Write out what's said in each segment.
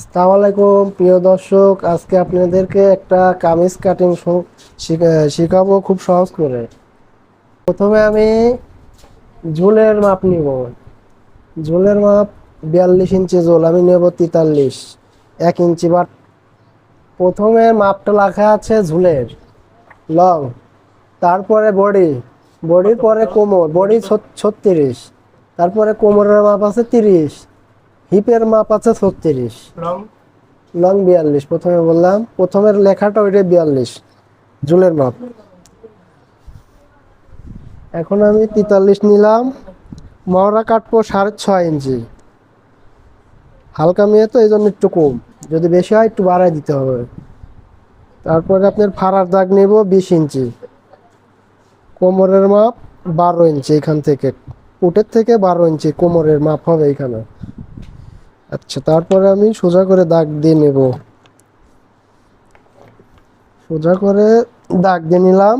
আসসালামু আলাইকুম প্রিয় দর্শক, আজকে আপনাদেরকে একটা কামিজ কাটিং শেখাবো খুব সহজ করে। প্রথমে আমি ঝুলের মাপ নিব। ঝুলের মাপ 42 ইঞ্চি ঝোল, আমি নেব 43 1 ইঞ্চি বাট। প্রথমে মাপটা লেখা আছে ঝুলের লং, তারপরে বডির পরে কোমর, বডি 36, তারপরে কোমরের মাপ আছে 30, হিপের মাপ আছে 36, লং 42। প্রথমে বললাম প্রথমের লেখাটা ওইটাই 42 ঝুলের মাপ। এখন আমি 43 নিলাম। মহড়া কাটবো 6.5 ইঞ্চি, হালকা মেয়ে তো এই জন্য একটু কম, যদি বেশি হয় একটু বাড়াই দিতে হবে। তারপরে আপনার ফাড়ার দাগ নেব 20 ইঞ্চি, কোমরের মাপ 12 ইঞ্চি, এখান থেকে উটের থেকে 12 ইঞ্চি কোমরের মাপ হবে এখানে। আচ্ছা, তারপরে আমি সোজা করে দাগ দিয়ে নেব, সোজা করে দাগ দিয়ে নিলাম।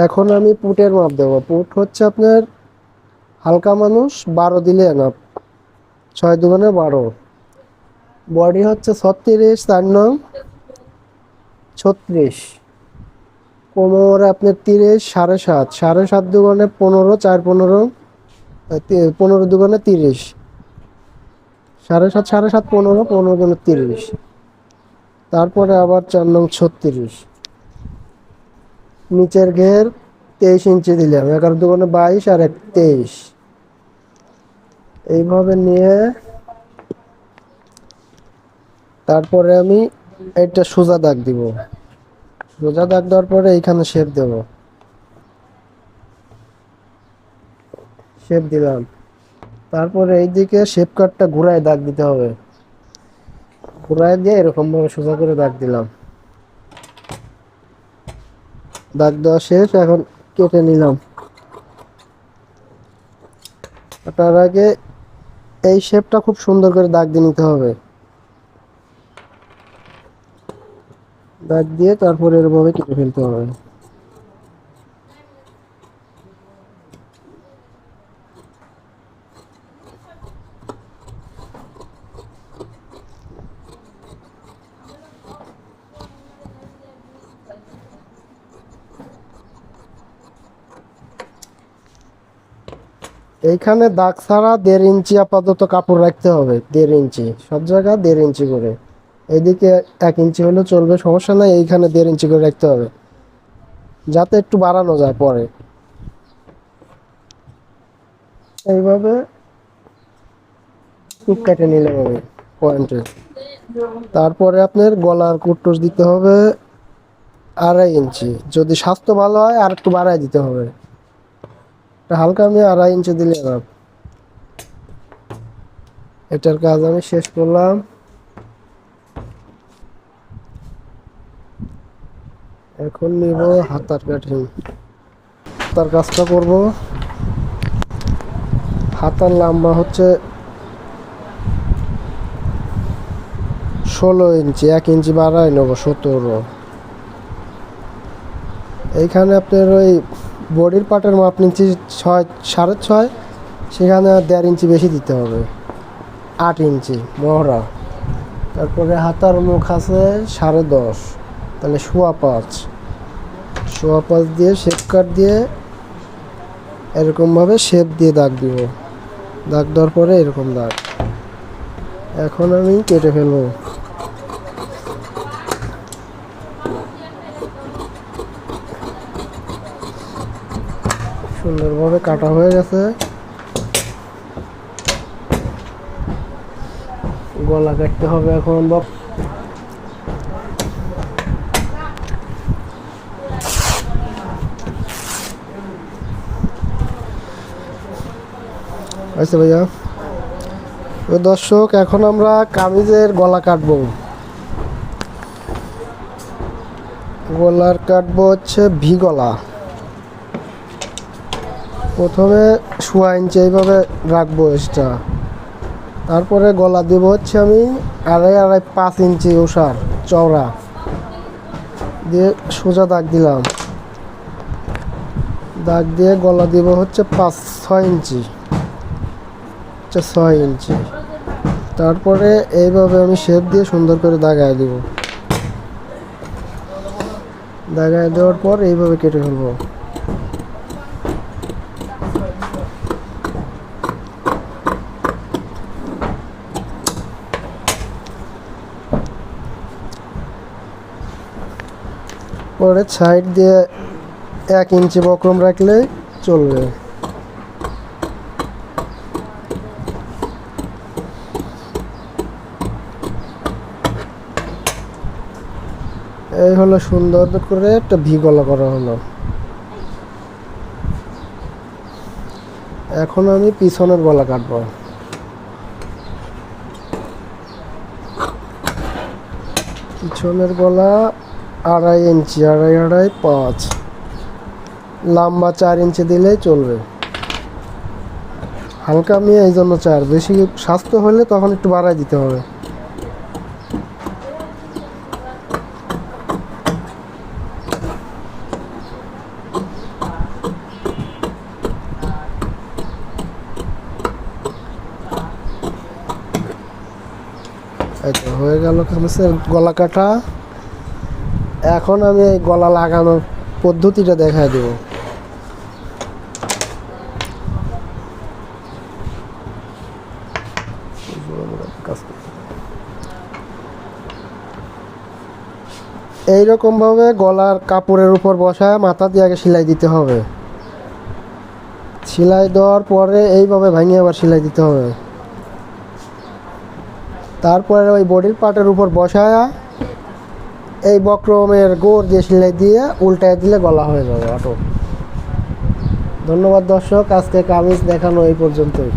এখন আমি পুটের মাপ দেবো। পুট হচ্ছে আপনার হালকা মানুষ 12 দিলে না, 6 × 2 = 12। বডি হচ্ছে 36, 4 নং 36, কোমর আপনার 30, 7.5, 7.5 × 2 = 15, 4 15, 15 2 × 30, 7.5 7.5 15, 15 × 30। তারপরে আবার 4 নং 36, নিচের ঘের 23 ইঞ্চি দিলাম, 11 2 × 22 আর 23। এইভাবে নিয়ে তারপরে আমি একটা সোজা দাগ দিব। সোজা দাগ দেওয়ার পরে এইখানে শেপ দেব, শেপ দিলাম। তারপরে এইদিকে শেপ কাটটা ঘুরায় দাগ দিতে হবে, ঘুরায় দিয়ে এরকম ভাবে সোজা করে দাগ দিলাম। দাগ দেওয়া শেষ, এখন কেটে নিলাম। তার আগে এই শেপটা খুব সুন্দর করে দাগ দিয়ে নিতে হবে। দাগ দিয়ে তারপরে এরভাবে কেটে ফেলতে হবে। এইখানে দাগ ছাড়া 1.5 ইঞ্চি আপাতত কাপড় রাখতে হবে, 1.5 ইঞ্চি সব জায়গায় 1.5 ইঞ্চি করে। এইদিকে 1 ইঞ্চি হলে চলবে, সমস্যা নাই। এইখানে 1.5 ইঞ্চি করে রাখতে হবে, যাতে একটু বাড়ানো যায় পরে। এইভাবে টুক কেটে নিলাম আমি পয়েন্টে। তারপরে আপনার গলার কুট্টুস দিতে হবে 2.5 ইঞ্চি, যদি স্বাস্থ্য ভালো হয় আর একটু বাড়ায় দিতে হবে। হালকা আমি 2.5 ইঞ্চি দিলে না। এটার কাজ আমি শেষ করলাম। এখন নিব হাতার কাঠিং, হাতার কাজটা করব। হাতার লম্বা হচ্ছে 16 ইঞ্চি, 1 ইঞ্চি বাড়াই নেব 17। এইখানে আপনার ওই বডির পার্টের মাপ নিচ্ছি 6.5, সেখানে 1.5 ইঞ্চি বেশি দিতে হবে, 8 ইঞ্চি মহড়া। তারপরে হাতার মুখ আছে 10.5, তাহলে 5.25, 5.25 দিয়ে শেপ কাট দিয়ে এরকমভাবে শেপ দিয়ে দাগ দিব। দাগ দেওয়ার পরে এরকম দাগ। এখন আমি কেটে ফেলবো। সুন্দরভাবে কাটা হয়ে গেছে। গলা কাটতে হবে এখন। আচ্ছা ভাইয়া, তো দর্শক, এখন আমরা কামিজের গলা কাটবো। গলার কাটবো হচ্ছে ভি গলা। প্রথমে 1.5 ইঞ্চি এইভাবে রাখবো এক্সট্রা। তারপরে গলা দেব হচ্ছে আমি 2.5 5 ইঞ্চি ওষার চওড়া দিয়ে সোজা দাগ দিলাম। দাগ দিয়ে গলা দেব হচ্ছে 5-6 ইঞ্চি, হচ্ছে 6 ইঞ্চি। তারপরে এইভাবে আমি শেপ দিয়ে সুন্দর করে দাগায় দিব। দাগায় দেওয়ার পর এইভাবে কেটে ফেলবো। পরে সাইড দিয়ে 1 ইঞ্চি বক্রম রাখলে চলবে। এই হলো সুন্দর করে একটা ভি গলা করা হলো। এখন আমি পিছনের গলা কাটবো। পিছনের গলা 2.5 ইঞ্চি, 2.5 5, লম্বা 4 ইঞ্চি দিলেই চলবে। হালকা আমি এই জন্য 4, বেশি স্বাস্থ্য হলে তখন একটু বাড়াই দিতে হবে। এই তো হয়ে গেল খামসের গলা কাটা। এখন আমি এই গলা লাগানোর পদ্ধতিটা দেখাই দেব। এইরকম ভাবে গলার কাপড়ের উপর বসায় মাথা দিয়ে আগে সেলাই দিতে হবে। সেলাই দেওয়ার পরে এইভাবে ভাঙিয়ে আবার সেলাই দিতে হবে। তারপরে ওই বডির পার্টের উপর বসায়া এই বক্রমের গোড় দিয়ে সেলাই দিয়ে উল্টায় দিলে গলা হয়ে যাবে অটো। ধন্যবাদ দর্শক, আজকে কামিজ দেখানো এই পর্যন্তই।